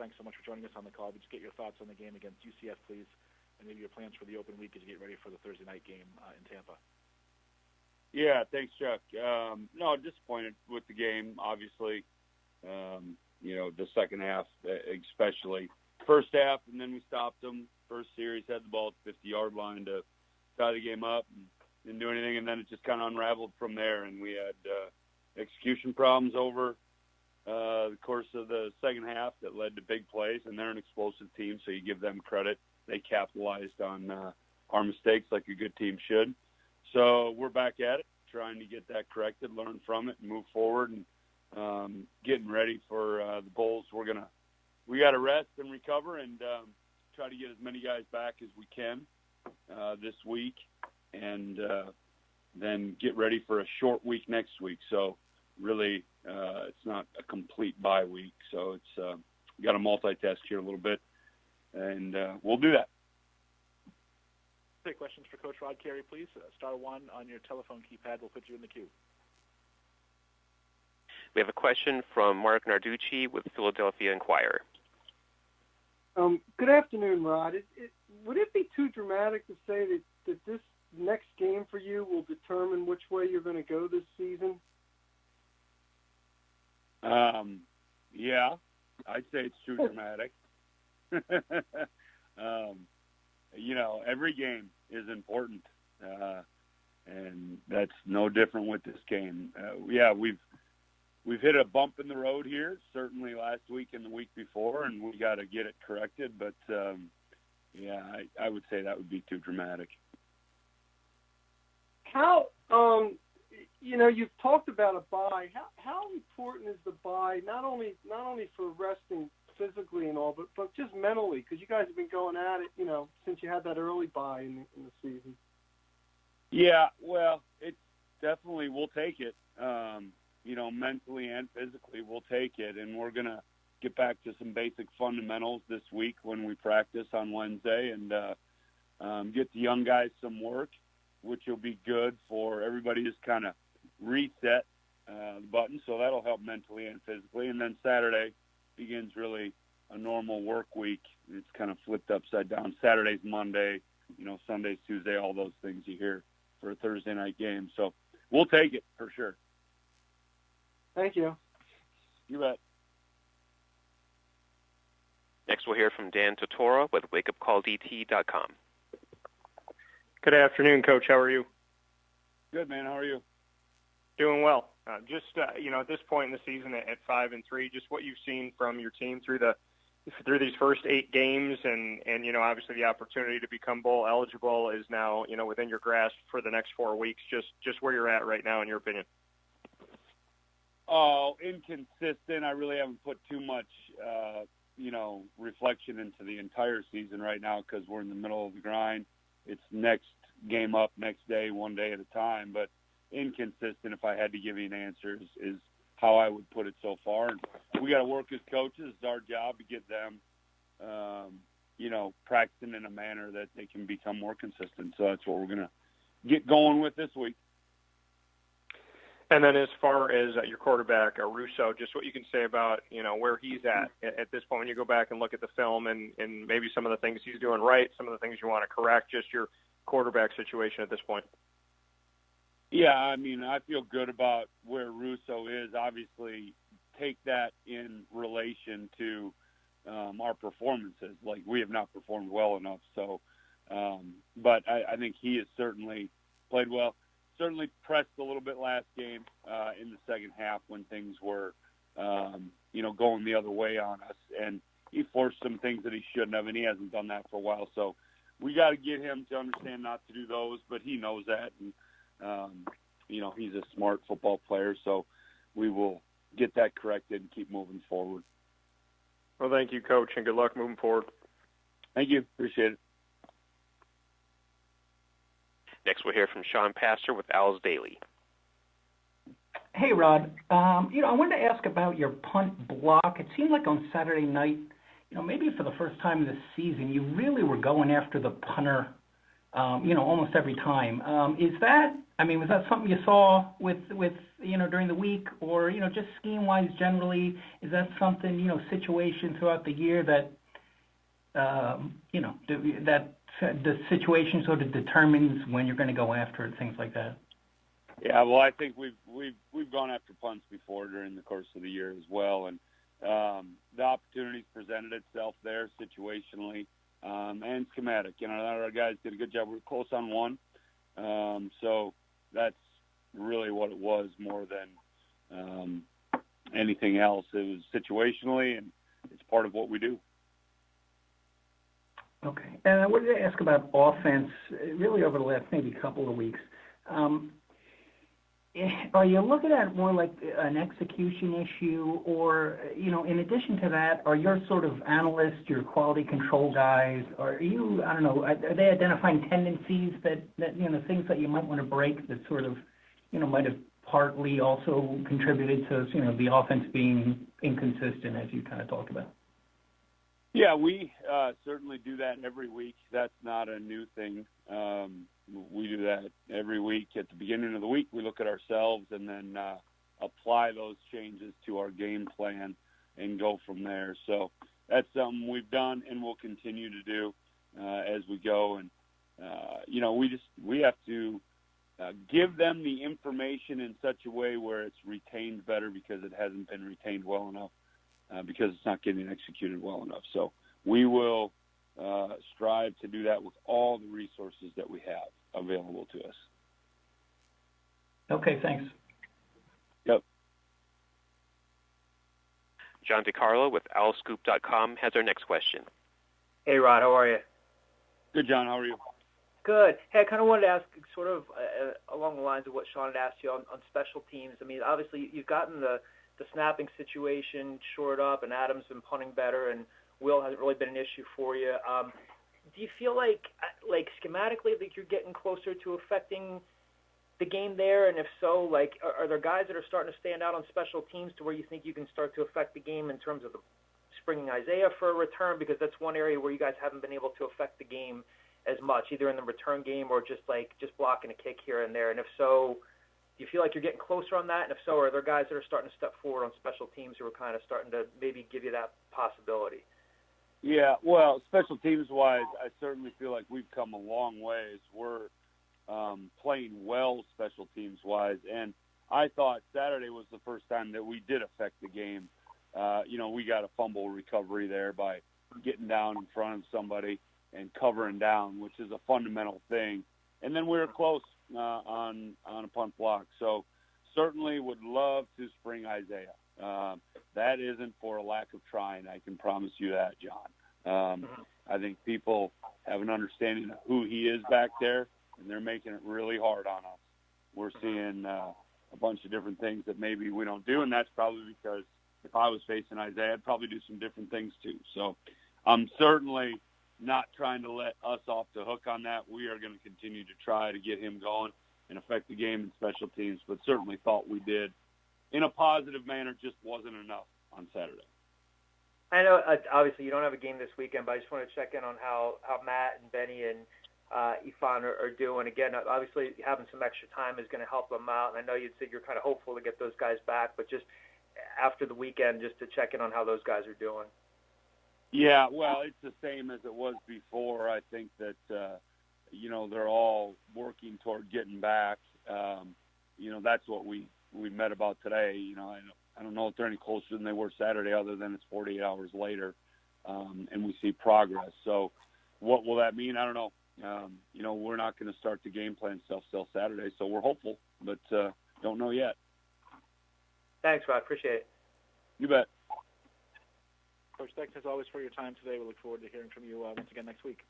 thanks so much for joining us on the call. Just get your thoughts on the game against UCF, please, and maybe your plans for the open week as you get ready for the Thursday night game in Tampa. Yeah, thanks, Chuck. No, disappointed with the game, obviously. The second half especially. First half, and then we stopped them. First series, had the ball at the 50-yard line to tie the game up and didn't do anything, and then it just kind of unraveled from there, and we had execution problems over the course of the second half that led to big plays, and they're an explosive team, so you give them credit. They capitalized on our mistakes like a good team should. So we're back at it, trying to get that corrected, learn from it, and move forward, and getting ready for the Bulls. We got to rest and recover and try to get as many guys back as we can this week, and then get ready for a short week next week. So really, it's not a complete bye week. So it's got to multitask here a little bit, and we'll do that. Take questions for Coach Rod Carey, please. Star 1 on your telephone keypad will put you in the queue. We have a question from Mark Narducci with Philadelphia Inquirer. Good afternoon, Rod. Would it be too dramatic to say that this next game for you will determine which way you're going to go this season? Yeah, I'd say it's too dramatic. Every game is important, and that's no different with this game. We've hit a bump in the road here, certainly last week and the week before, and we got to get it corrected. But, I would say that would be too dramatic. How, you've talked about a bye. How important is the bye, not only for resting physically and all, but just mentally? Because you guys have been going at it, since you had that early bye in the season. Yeah, well, it's definitely, we'll take it. Mentally and physically, we'll take it. And we're going to get back to some basic fundamentals this week when we practice on Wednesday and get the young guys some work, which will be good for everybody just kind of reset the button. So that'll help mentally and physically. And then Saturday begins really a normal work week. It's kind of flipped upside down. Saturday's Monday, Sunday's Tuesday, all those things you hear for a Thursday night game. So we'll take it for sure. Thank you. You bet. Next, we'll hear from Dan Tortora with WakeUpCallDT.com. Good afternoon, Coach. How are you? Good, man. How are you? Doing well. At this point in the season at 5-3, just what you've seen from your team through these first 8 games, and obviously the opportunity to become bowl eligible is now within your grasp for the next 4 weeks. Just where you're at right now, in your opinion. Oh, inconsistent. I really haven't put too much, reflection into the entire season right now because we're in the middle of the grind. It's next game up, next day, one day at a time. But inconsistent, if I had to give you an answer, is how I would put it so far. And we got to work as coaches. It's our job to get them, practicing in a manner that they can become more consistent. So that's what we're going to get going with this week. And then as far as your quarterback, Russo, just what you can say about, where he's at this point when you go back and look at the film and maybe some of the things he's doing right, some of the things you want to correct, just your quarterback situation at this point. Yeah, I feel good about where Russo is. Obviously, take that in relation to our performances. Like, we have not performed well enough. So, but I think he has certainly played well. Certainly pressed a little bit last game in the second half when things were, going the other way on us. And he forced some things that he shouldn't have, and he hasn't done that for a while. So we got to get him to understand not to do those, but he knows that. And, he's a smart football player, so we will get that corrected and keep moving forward. Well, thank you, Coach, and good luck moving forward. Thank you. Appreciate it. Next, we'll hear from Sean Pastor with Owls Daily. Hey, Rod. I wanted to ask about your punt block. It seemed like on Saturday night, maybe for the first time this season, you really were going after the punter almost every time. Was that something you saw with during the week, or just scheme-wise generally? Is that something situation throughout the year that that the situation sort of determines when you're going to go after it, things like that? Yeah, well, I think we've gone after punts before during the course of the year as well, and the opportunities presented itself there situationally and schematic. Our guys did a good job. We were close on one, so that's really what it was more than anything else. It was situationally, and it's part of what we do. Okay. And I wanted to ask about offense, really over the last maybe couple of weeks. Are you looking at it more like an execution issue, or, in addition to that, are your sort of analysts, your quality control guys, are they identifying tendencies that things that you might want to break that sort of, might have partly also contributed to, the offense being inconsistent, as you kind of talked about? Yeah, we certainly do that every week. That's not a new thing. We do that every week. At the beginning of the week, we look at ourselves and then apply those changes to our game plan and go from there. So that's something we've done and will continue to do as we go. And, we have to give them the information in such a way where it's retained better because it hasn't been retained well enough. Because it's not getting executed well enough. So we will strive to do that with all the resources that we have available to us. Okay, thanks. Yep. John DeCarlo with owlscoop.com has our next question. Hey, Rod, how are you? Good, John. How are you? Good. Hey, I kind of wanted to ask sort of along the lines of what Sean had asked you on special teams. I mean, obviously you've gotten the snapping situation shored up, and Adam's been punting better, and Will hasn't really been an issue for you. Do you feel like schematically, like you're getting closer to affecting the game there? And if so, are there guys that are starting to stand out on special teams to where you think you can start to affect the game in terms of springing Isaiah for a return? Because that's one area where you guys haven't been able to affect the game as much, either in the return game or just blocking a kick here and there. And if so, do you feel like you're getting closer on that? And if so, are there guys that are starting to step forward on special teams who are kind of starting to maybe give you that possibility? Yeah, well, special teams-wise, I certainly feel like we've come a long ways. We're playing well special teams-wise, and I thought Saturday was the first time that we did affect the game. We got a fumble recovery there by getting down in front of somebody and covering down, which is a fundamental thing. And then we were close on a punt block. So certainly would love to spring Isaiah. That isn't for a lack of trying. I can promise you that, John. I think people have an understanding of who he is back there, and they're making it really hard on us. We're seeing a bunch of different things that maybe we don't do, and that's probably because if I was facing Isaiah, I'd probably do some different things too. So I'm certainly not trying to let us off the hook on that. We are going to continue to try to get him going and affect the game in special teams, but certainly thought we did in a positive manner. Just wasn't enough on Saturday. I know, obviously, you don't have a game this weekend, but I just want to check in on how Matt and Benny and Ifan are doing. Again, obviously, having some extra time is going to help them out, and I know you'd said you're kind of hopeful to get those guys back, but just after the weekend, just to check in on how those guys are doing. Yeah, well, it's the same as it was before. I think that, they're all working toward getting back. That's what we met about today. I don't know if they're any closer than they were Saturday other than it's 48 hours later, and we see progress. So what will that mean? I don't know. We're not going to start the game plan stuff till Saturday, so we're hopeful, but don't know yet. Thanks, Rod. Appreciate it. You bet. Coach, thanks as always for your time today. We look forward to hearing from you once again next week.